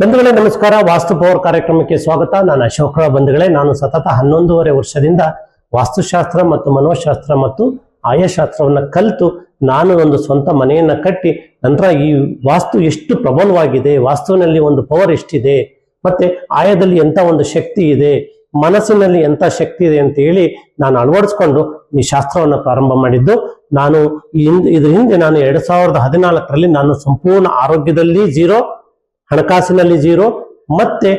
ಬಂಧುಗಳೇ ನಮಸ್ಕಾರ. ವಾಸ್ತು ಪವರ್ ಕಾರ್ಯಕ್ರಮಕ್ಕೆ ಸ್ವಾಗತ. ನಾನು ಅಶೋಕರಾವ್. ಬಂಧುಗಳೇ, ನಾನು ಸತತ 11.5 ವರ್ಷದಿಂದ ವಾಸ್ತುಶಾಸ್ತ್ರ ಮತ್ತು ಮನೋಶಾಸ್ತ್ರ ಮತ್ತು ಆಯಶಾಸ್ತ್ರವನ್ನ ಕಲಿತು ನಾನು ಒಂದು ಸ್ವಂತ ಮನೆಯನ್ನ ಕಟ್ಟಿ ನಂತರ ಈ ವಾಸ್ತು ಎಷ್ಟು ಪ್ರಬಲವಾಗಿದೆ, ವಾಸ್ತುವಿನಲ್ಲಿ ಒಂದು ಪವರ್ ಎಷ್ಟಿದೆ, ಮತ್ತೆ ಆಯದಲ್ಲಿ ಎಂತ ಒಂದು ಶಕ್ತಿ ಇದೆ, ಮನಸ್ಸಿನಲ್ಲಿ ಎಂತ ಶಕ್ತಿ ಇದೆ ಅಂತ ಹೇಳಿ ನಾನು ಅಳವಡಿಸ್ಕೊಂಡು ಈ ಶಾಸ್ತ್ರವನ್ನು ಪ್ರಾರಂಭ ಮಾಡಿದ್ದು. ನಾನು ಇದ್ರ ಹಿಂದೆ ನಾನು 2014ರಲ್ಲಿ ನಾನು ಸಂಪೂರ್ಣ ಆರೋಗ್ಯದಲ್ಲಿ ಜೀರೋ, ಹಣಕಾಸಿನಲ್ಲಿ ಜೀರೋ, ಮತ್ತೆ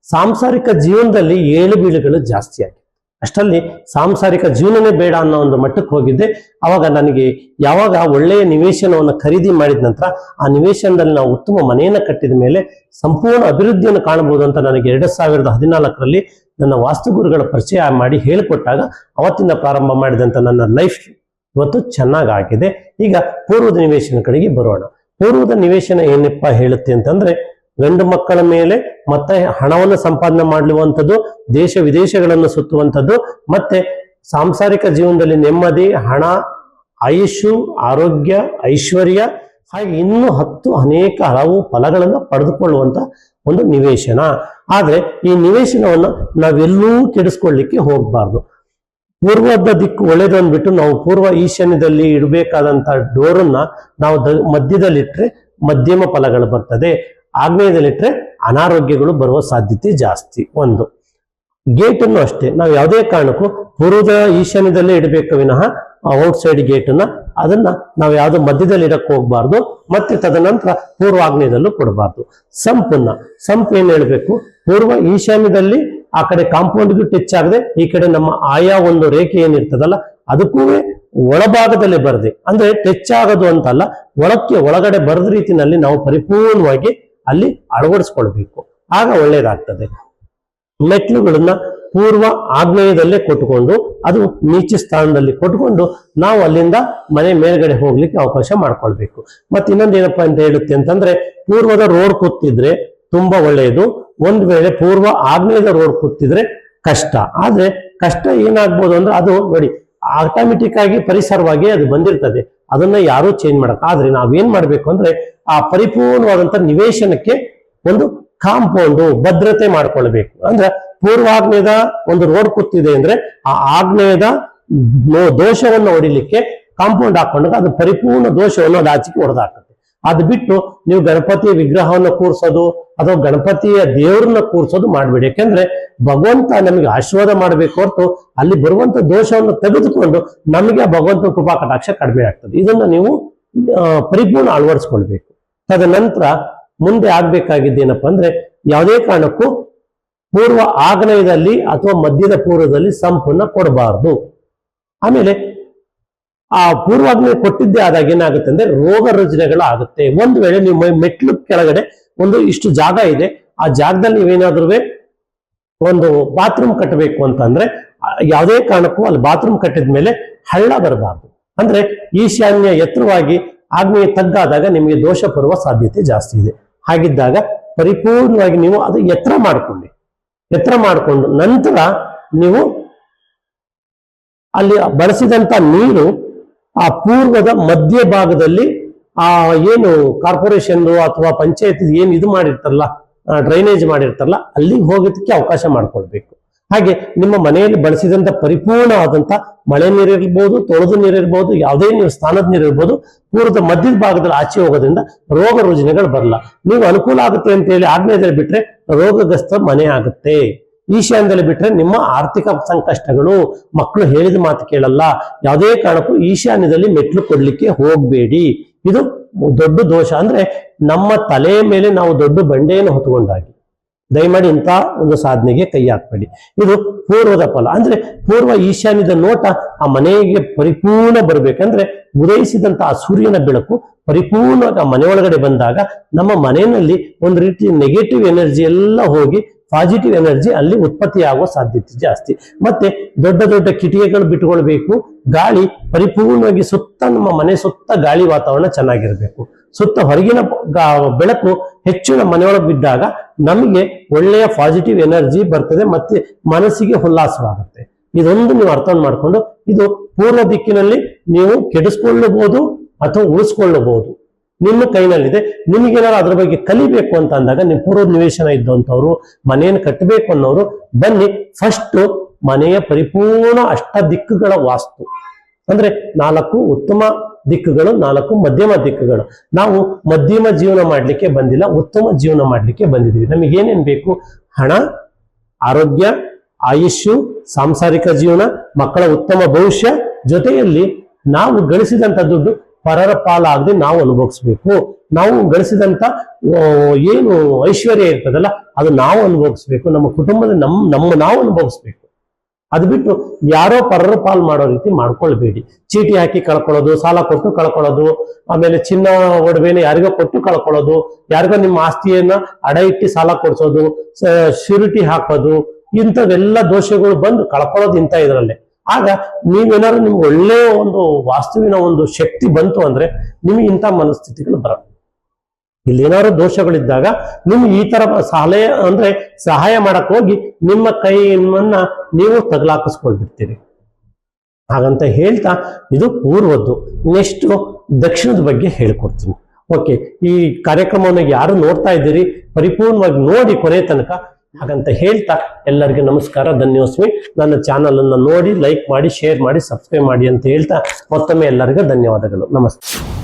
ಸಾಂಸಾರಿಕ ಜೀವನದಲ್ಲಿ ಏಳು ಬೀಳುಗಳು ಜಾಸ್ತಿ ಆಗಿದೆ. ಅಷ್ಟರಲ್ಲಿ ಸಾಂಸಾರಿಕ ಜೀವನನೇ ಬೇಡ ಅನ್ನೋ ಒಂದು ಮಟ್ಟಕ್ಕೆ ಹೋಗಿದ್ದೆ. ಅವಾಗ ನನಗೆ ಯಾವಾಗ ಒಳ್ಳೆಯ ನಿವೇಶನವನ್ನು ಖರೀದಿ ಮಾಡಿದ ನಂತರ ಆ ನಿವೇಶನದಲ್ಲಿ ನಾವು ಉತ್ತಮ ಮನೆಯನ್ನು ಕಟ್ಟಿದ ಮೇಲೆ ಸಂಪೂರ್ಣ ಅಭಿವೃದ್ಧಿಯನ್ನು ಕಾಣಬಹುದು ಅಂತ ನನಗೆ 2014ರಲ್ಲಿ ನನ್ನ ವಾಸ್ತುಗುರುಗಳ ಪರಿಚಯ ಮಾಡಿ ಹೇಳಿಕೊಟ್ಟಾಗ ಅವತ್ತಿಂದ ಪ್ರಾರಂಭ ಮಾಡಿದಂಥ ನನ್ನ ಲೈಫ್ ಇವತ್ತು ಚೆನ್ನಾಗಾಗಿದೆ. ಈಗ ಪೂರ್ವದ ನಿವೇಶನ ಕಡೆಗೆ ಬರೋಣ. ಪೂರ್ವದ ನಿವೇಶನ ಏನಪ್ಪ ಹೇಳುತ್ತೆ ಅಂತಂದ್ರೆ, ಗಂಡು ಮಕ್ಕಳ ಮೇಲೆ ಮತ್ತೆ ಹಣವನ್ನು ಸಂಪಾದನೆ ಮಾಡುವಂಥದ್ದು, ದೇಶ ವಿದೇಶಗಳನ್ನು ಸುತ್ತುವಂಥದ್ದು, ಮತ್ತೆ ಸಾಂಸಾರಿಕ ಜೀವನದಲ್ಲಿ ನೆಮ್ಮದಿ, ಹಣ, ಆಯುಷು, ಆರೋಗ್ಯ, ಐಶ್ವರ್ಯ, ಹಾಗೆ ಇನ್ನೂ ಅನೇಕ ಹಲವು ಫಲಗಳನ್ನು ಪಡೆದುಕೊಳ್ಳುವಂತ ಒಂದು ನಿವೇಶನ. ಆದ್ರೆ ಈ ನಿವೇಶನವನ್ನು ನಾವೆಲ್ಲೂ ಕೆಡಿಸ್ಕೊಳ್ಳಿಕ್ಕೆ ಹೋಗಬಾರ್ದು. ಪೂರ್ವದ ದಿಕ್ಕು ಒಳ್ಳೇದು ಅಂದ್ಬಿಟ್ಟು ನಾವು ಪೂರ್ವ ಈಶಾನ್ಯದಲ್ಲಿ ಇಡಬೇಕಾದಂತ ಡೋರನ್ನ ನಾವು ಮಧ್ಯದಲ್ಲಿಟ್ರೆ ಮಧ್ಯಮ ಫಲಗಳು ಬರ್ತದೆ, ಆಗ್ನೇಯದಲ್ಲಿಟ್ರೆ ಅನಾರೋಗ್ಯಗಳು ಬರುವ ಸಾಧ್ಯತೆ ಜಾಸ್ತಿ. ಒಂದು ಗೇಟ್ ಅನ್ನು ಅಷ್ಟೇ ನಾವು ಯಾವುದೇ ಕಾರಣಕ್ಕೂ ಪೂರ್ವದ ಈಶಾನ್ಯದಲ್ಲೇ ಇಡಬೇಕು ವಿನಃ ಔಟ್ ಸೈಡ್ ಗೇಟ್ ಅದನ್ನ ನಾವು ಯಾವ್ದು ಮಧ್ಯದಲ್ಲಿ ಇಡಕ್ಕೆ ಹೋಗ್ಬಾರ್ದು. ಮತ್ತೆ ತದನಂತರ ಪೂರ್ವಾಗ್ನೇಯದಲ್ಲೂ ಕೊಡಬಾರ್ದು. ಸಂಪ್ ಏನ್ ಹೇಳ್ಬೇಕು, ಪೂರ್ವ ಈಶಾನ್ಯದಲ್ಲಿ ಆ ಕಡೆ ಕಾಂಪೌಂಡ್ಗೂ ಟಚ್ ಆಗದೆ ಈ ಕಡೆ ನಮ್ಮ ಆಯಾ ಒಂದು ರೇಖೆ ಏನಿರ್ತದಲ್ಲ ಅದಕ್ಕೂ ಒಳಭಾಗದಲ್ಲಿ ಬರದೆ, ಅಂದ್ರೆ ಟಚ್ ಆಗೋದು ಅಂತಲ್ಲ, ಒಳಗಡೆ ಬರದ ರೀತಿನಲ್ಲಿ ನಾವು ಪರಿಪೂರ್ಣವಾಗಿ ಅಲ್ಲಿ ಅಳವಡಿಸ್ಕೊಳ್ಬೇಕು. ಆಗ ಒಳ್ಳೇದಾಗ್ತದೆ. ಮೆಟ್ಲುಗಳನ್ನ ಪೂರ್ವ ಆಗ್ನೇಯದಲ್ಲೇ ಕೊಟ್ಟುಕೊಂಡು ಅದು ನೀಚ ಸ್ಥಾನದಲ್ಲಿ ಕೊಟ್ಕೊಂಡು ನಾವು ಅಲ್ಲಿಂದ ಮನೆ ಮೇಲ್ಗಡೆ ಹೋಗ್ಲಿಕ್ಕೆ ಅವಕಾಶ ಮಾಡ್ಕೊಳ್ಬೇಕು. ಮತ್ತೆ ಇನ್ನೊಂದೇನಪ್ಪಾ ಅಂತ ಹೇಳುತ್ತೆ ಅಂತಂದ್ರೆ, ಪೂರ್ವದ ರೋಡ್ ಕೂತಿದ್ರೆ ತುಂಬಾ ಒಳ್ಳೆಯದು. ಒಂದ್ ವೇಳೆ ಪೂರ್ವ ಆಗ್ನೇಯದ ರೋಡ್ ಕೂತಿದ್ರೆ ಕಷ್ಟ. ಆದ್ರೆ ಕಷ್ಟ ಏನಾಗ್ಬೋದು ಅಂದ್ರೆ, ಅದು ನೋಡಿ ಆಟೋಮೆಟಿಕ್ ಆಗಿ ಪರಿಸರವಾಗಿ ಅದು ಬಂದಿರ್ತದೆ, ಅದನ್ನ ಯಾರೂ ಚೇಂಜ್ ಮಾಡಕ್. ಆದ್ರೆ ನಾವೇನ್ ಮಾಡ್ಬೇಕು ಅಂದ್ರೆ, ಆ ಪರಿಪೂರ್ಣವಾದಂತ ನಿವೇಶನಕ್ಕೆ ಒಂದು ಕಾಂಪೌಂಡ್ ಭದ್ರತೆ ಮಾಡ್ಕೊಳ್ಬೇಕು. ಅಂದ್ರೆ ಪೂರ್ವಾಗ್ನೇಯದ ಒಂದು ರೋಡ್ ಕೂತಿದೆ ಅಂದ್ರೆ ಆ ಆಗ್ನೇಯದ ದೋಷವನ್ನು ಹೊಡಿಲಿಕ್ಕೆ ಕಾಂಪೌಂಡ್ ಹಾಕೊಂಡಾಗ ಅದು ಪರಿಪೂರ್ಣ ದೋಷವನ್ನು ಅದು ಆಚೆಗೆ ಹೊಡೆದಾಕತ್ತೆ. ಅದು ಬಿಟ್ಟು ನೀವು ಗಣಪತಿಯ ವಿಗ್ರಹವನ್ನು ಕೂರಿಸೋದು ಅಥವಾ ಗಣಪತಿಯ ದೇವರನ್ನ ಕೂರಿಸೋದು ಮಾಡ್ಬೇಡಿ. ಯಾಕೆಂದ್ರೆ ಭಗವಂತ ನಮಗೆ ಆಶೀರ್ವಾದ ಮಾಡಬೇಕು ಹೊರತು ಅಲ್ಲಿ ಬರುವಂತ ದೋಷವನ್ನು ತೆಗೆದುಕೊಂಡು ನಮಗೆ ಆ ಭಗವಂತನ ಕೃಪಾ ಕಟಾಕ್ಷ ಕಡಿಮೆ ಆಗ್ತದೆ. ಇದನ್ನ ನೀವು ಪರಿಪೂರ್ಣ ಅಳವಡಿಸ್ಕೊಳ್ಬೇಕು. ತದನಂತರ ಮುಂದೆ ಆಗ್ಬೇಕಾಗಿದ್ದೇನಪ್ಪ ಅಂದ್ರೆ, ಯಾವುದೇ ಕಾರಣಕ್ಕೂ ಪೂರ್ವ ಆಗ್ನೇಯದಲ್ಲಿ ಅಥವಾ ಮಧ್ಯದ ಪೂರ್ವದಲ್ಲಿ ಸಂಪನ್ನ ಕೊಡಬಾರದು. ಆಮೇಲೆ ಆ ಪೂರ್ವಾಗ್ನೇಯ ಕೊಟ್ಟಿದ್ದೇ ಆದಾಗ ಏನಾಗುತ್ತೆ ಅಂದ್ರೆ ರೋಗ ರುಜಿನಗಳು ಆಗುತ್ತೆ. ಒಂದು ವೇಳೆ ನೀವು ಮೆಟ್ಲು ಕೆಳಗಡೆ ಒಂದು ಇಷ್ಟು ಜಾಗ ಇದೆ, ಆ ಜಾಗದಲ್ಲಿ ನೀವೇನಾದ್ರೂ ಒಂದು ಬಾತ್ರೂಮ್ ಕಟ್ಟಬೇಕು ಅಂತಂದ್ರೆ ಯಾವುದೇ ಕಾರಣಕ್ಕೂ ಅಲ್ಲಿ ಬಾತ್ರೂಮ್ ಕಟ್ಟಿದ ಮೇಲೆ ಹಳ್ಳ ಬರಬಾರ್ದು. ಅಂದ್ರೆ ಈಶಾನ್ಯ ಎತ್ತರವಾಗಿ ಆಗ್ನೇಯ ತಗ್ಗಾದಾಗ ನಿಮಗೆ ದೋಷ ಬರುವ ಸಾಧ್ಯತೆ ಜಾಸ್ತಿ ಇದೆ. ಹಾಗಿದ್ದಾಗ ಪರಿಪೂರ್ಣವಾಗಿ ನೀವು ಅದು ಎತ್ತರ ಮಾಡಿಕೊಂಡು ನಂತರ ನೀವು ಅಲ್ಲಿ ಬಳಸಿದಂತ ನೀರು ಆ ಪೂರ್ವದ ಮಧ್ಯ ಭಾಗದಲ್ಲಿ ಆ ಏನು ಕಾರ್ಪೊರೇಷನ್ ಅಥವಾ ಪಂಚಾಯತ್ ಏನು ಇದು ಮಾಡಿರ್ತಾರಲ್ಲ, ಡ್ರೈನೇಜ್ ಮಾಡಿರ್ತಾರಲ್ಲ, ಅಲ್ಲಿಗೆ ಹೋಗೋದಕ್ಕೆ ಅವಕಾಶ ಮಾಡ್ಕೊಳ್ಬೇಕು. ಹಾಗೆ ನಿಮ್ಮ ಮನೆಯಲ್ಲಿ ಬಳಸಿದಂತ ಪರಿಪೂರ್ಣವಾದಂತ ಮಳೆ ನೀರಿರ್ಬೋದು, ತೊಳೆದು ನೀರಿರ್ಬೋದು, ಯಾವುದೇ ನೀವು ಸ್ನಾನದ ನೀರಿರ್ಬೋದು, ಪೂರ್ವದ ಮಧ್ಯದ ಭಾಗದಲ್ಲಿ ಆಚೆ ಹೋಗೋದ್ರಿಂದ ರೋಗ ರುಜಿನಗಳು ಬರಲ್ಲ. ನೀವು ಅನುಕೂಲ ಆಗುತ್ತೆ ಅಂತ ಹೇಳಿ ಆಗ್ನೇಯದಲ್ಲಿ ಬಿಟ್ರೆ ರೋಗಗ್ರಸ್ತ ಮನೆ ಆಗುತ್ತೆ. ಈಶಾನ್ಯದಲ್ಲಿ ಬಿಟ್ರೆ ನಿಮ್ಮ ಆರ್ಥಿಕ ಸಂಕಷ್ಟಗಳು, ಮಕ್ಕಳು ಹೇಳಿದ ಮಾತು ಕೇಳಲ್ಲ. ಯಾವುದೇ ಕಾರಣಕ್ಕೂ ಈಶಾನ್ಯದಲ್ಲಿ ಮೆಟ್ಲು ಕೊಡ್ಲಿಕ್ಕೆ ಹೋಗ್ಬೇಡಿ. ಇದು ದೊಡ್ಡ ದೋಷ. ಅಂದ್ರೆ ನಮ್ಮ ತಲೆಯ ಮೇಲೆ ನಾವು ದೊಡ್ಡ ಬಂಡೆಯನ್ನು ಹೊತ್ಕೊಂಡಾಗಿ. ದಯಮಾಡಿ ಇಂಥ ಒಂದು ಸಾಧನೆಗೆ ಕೈ ಹಾಕ್ಬೇಡಿ. ಇದು ಪೂರ್ವದ ಫಲ. ಅಂದ್ರೆ ಪೂರ್ವ ಈಶಾನ್ಯದ ನೋಟ ಆ ಮನೆಗೆ ಪರಿಪೂರ್ಣ ಬರ್ಬೇಕಂದ್ರೆ ಉದಯಿಸಿದಂತ ಆ ಸೂರ್ಯನ ಬೆಳಕು ಪರಿಪೂರ್ಣವಾಗಿ ಆ ಮನೆಯೊಳಗಡೆ ಬಂದಾಗ ನಮ್ಮ ಮನೆಯಲ್ಲಿ ಒಂದು ರೀತಿ ನೆಗೆಟಿವ್ ಎನರ್ಜಿ ಎಲ್ಲ ಹೋಗಿ ಪಾಸಿಟಿವ್ ಎನರ್ಜಿ ಅಲ್ಲಿ ಉತ್ಪತ್ತಿ ಆಗುವ ಸಾಧ್ಯತೆ ಜಾಸ್ತಿ. ಮತ್ತೆ ದೊಡ್ಡ ದೊಡ್ಡ ಕಿಟಿಕೆಗಳು ಬಿಟ್ಕೊಳ್ಬೇಕು. ಗಾಳಿ ಪರಿಪೂರ್ಣವಾಗಿ ಸುತ್ತ ನಮ್ಮ ಮನೆ ಸುತ್ತ ಗಾಳಿ ವಾತಾವರಣ ಚೆನ್ನಾಗಿರ್ಬೇಕು. ಸುತ್ತ ಹೊರಗಿನ ಬೆಳಕು ಹೆಚ್ಚು ನಮ್ಮ ಮನೆಯೊಳಗೆ ಬಿದ್ದಾಗ ನಮಗೆ ಒಳ್ಳೆಯ ಪಾಸಿಟಿವ್ ಎನರ್ಜಿ ಬರ್ತದೆ, ಮತ್ತೆ ಮನಸ್ಸಿಗೆ ಉಲ್ಲಾಸವಾಗುತ್ತೆ. ಇದೊಂದು ನೀವು ಅರ್ಥ ಮಾಡ್ಕೊಂಡು, ಇದು ಪೂರ್ವ ದಿಕ್ಕಿನಲ್ಲಿ ನೀವು ಕೆಡಿಸ್ಕೊಳ್ಳಬಹುದು ಅಥವಾ ಉಳಿಸ್ಕೊಳ್ಳಬಹುದು. ನಿಮ್ಮ ಕೈನಲ್ಲಿದೆ. ನಿಮಗೇನಾದ್ರು ಅದ್ರ ಬಗ್ಗೆ ಕಲಿಬೇಕು ಅಂತ ಅಂದಾಗ ನೀವು ಪೂರ್ವ ನಿವೇಶನ ಇದ್ದಂಥವ್ರು, ಮನೆಯನ್ನು ಕಟ್ಟಬೇಕು ಅನ್ನೋರು ಬನ್ನಿ. ಫಸ್ಟ್ ಮನೆಯ ಪರಿಪೂರ್ಣ ಅಷ್ಟ ದಿಕ್ಕುಗಳ ವಾಸ್ತು ಅಂದ್ರೆ 4 ಉತ್ತಮ ದಿಕ್ಕುಗಳು, 4 ಮಧ್ಯಮ ದಿಕ್ಕುಗಳು. ನಾವು ಮಧ್ಯಮ ಜೀವನ ಮಾಡ್ಲಿಕ್ಕೆ ಬಂದಿಲ್ಲ, ಉತ್ತಮ ಜೀವನ ಮಾಡ್ಲಿಕ್ಕೆ ಬಂದಿದ್ವಿ. ನಮಗೇನೇನ್ ಬೇಕು? ಹಣ, ಆರೋಗ್ಯ, ಆಯುಷ್ಯು, ಸಾಂಸಾರಿಕ ಜೀವನ, ಮಕ್ಕಳ ಉತ್ತಮ ಭವಿಷ್ಯ, ಜೊತೆಯಲ್ಲಿ ನಾವು ಗಳಿಸಿದಂತ ದುಡ್ಡು ಪರರ ಪಾಲಾಗದೆ ನಾವು ಅನುಭವಿಸ್ಬೇಕು. ನಾವು ಗಳಿಸಿದಂತ ಏನು ಐಶ್ವರ್ಯ ಇರ್ತದಲ್ಲ ಅದು ನಾವು ಅನುಭವಿಸ್ಬೇಕು. ನಮ್ಮ ಕುಟುಂಬದ ನಾವು ಅನುಭವಿಸ್ಬೇಕು. ಅದು ಬಿಟ್ಟು ಯಾರೋ ಪರರ ಪಾಲ್ ಮಾಡೋ ರೀತಿ ಮಾಡ್ಕೊಳ್ಬೇಡಿ. ಚೀಟಿ ಹಾಕಿ ಕಳ್ಕೊಳ್ಳೋದು, ಸಾಲ ಕೊಟ್ಟು ಕಳ್ಕೊಳ್ಳೋದು, ಆಮೇಲೆ ಚಿನ್ನ ಒಡವೆನ ಯಾರಿಗೋ ಕೊಟ್ಟು ಕಳ್ಕೊಳ್ಳೋದು, ಯಾರಿಗೋ ನಿಮ್ಮ ಆಸ್ತಿಯನ್ನ ಅಡ ಇಟ್ಟು ಸಾಲ ಕೊಡ್ಸೋದು, ಶ್ಯೂರಿಟಿ ಹಾಕೋದು, ಇಂಥವೆಲ್ಲ ದೋಷಗಳು ಬಂದು ಕಳ್ಕೊಳ್ಳೋದು ಇಂಥ ಇದರಲ್ಲೇ. ಆಗ ನೀವೇನಾದ್ರು ನಿಮ್ಗೆ ಒಳ್ಳೆಯ ಒಂದು ವಾಸ್ತುವಿನ ಒಂದು ಶಕ್ತಿ ಬಂತು ಅಂದ್ರೆ ನಿಮ್ಗೆ ಇಂಥ ಮನಸ್ಥಿತಿಗಳು ಬರಲ್ಲ. ಇಲ್ಲಿ ಏನಾದ್ರು ದೋಷಗಳಿದ್ದಾಗ ನಿಮ್ಗೆ ಈ ತರ ಸಹಾಯ ಮಾಡಕ್ ಹೋಗಿ ನಿಮ್ಮ ಕೈಯನ್ನ ನೀವು ತಗಲಾಕಿಸ್ಕೊಳ್ಬಿಡ್ತೀರಿ. ಹಾಗಂತ ಹೇಳ್ತಾ ಇದು ಪೂರ್ವದ್ದು. ನೆಕ್ಸ್ಟ್ ದಕ್ಷಿಣದ ಬಗ್ಗೆ ಹೇಳ್ಕೊಡ್ತೀನಿ. ಓಕೆ, ಈ ಕಾರ್ಯಕ್ರಮವನ್ನು ಯಾರು ನೋಡ್ತಾ ಇದ್ದೀರಿ ಪರಿಪೂರ್ಣವಾಗಿ ನೋಡಿ ಕೊನೆ ತನಕ. ಹಾಗಂತ ಹೇಳ್ತಾ ಎಲ್ಲರಿಗೂ ನಮಸ್ಕಾರ, ಧನ್ಯೋಸ್ಮಿ. ನನ್ನ ಚಾನಲ್ ಅನ್ನ ನೋಡಿ ಲೈಕ್ ಮಾಡಿ, ಶೇರ್ ಮಾಡಿ, ಸಬ್ಸ್ಕ್ರೈಬ್ ಮಾಡಿ ಅಂತ ಹೇಳ್ತಾ ಮತ್ತೊಮ್ಮೆ ಎಲ್ಲರಿಗೂ ಧನ್ಯವಾದಗಳು. ನಮಸ್ತೆ.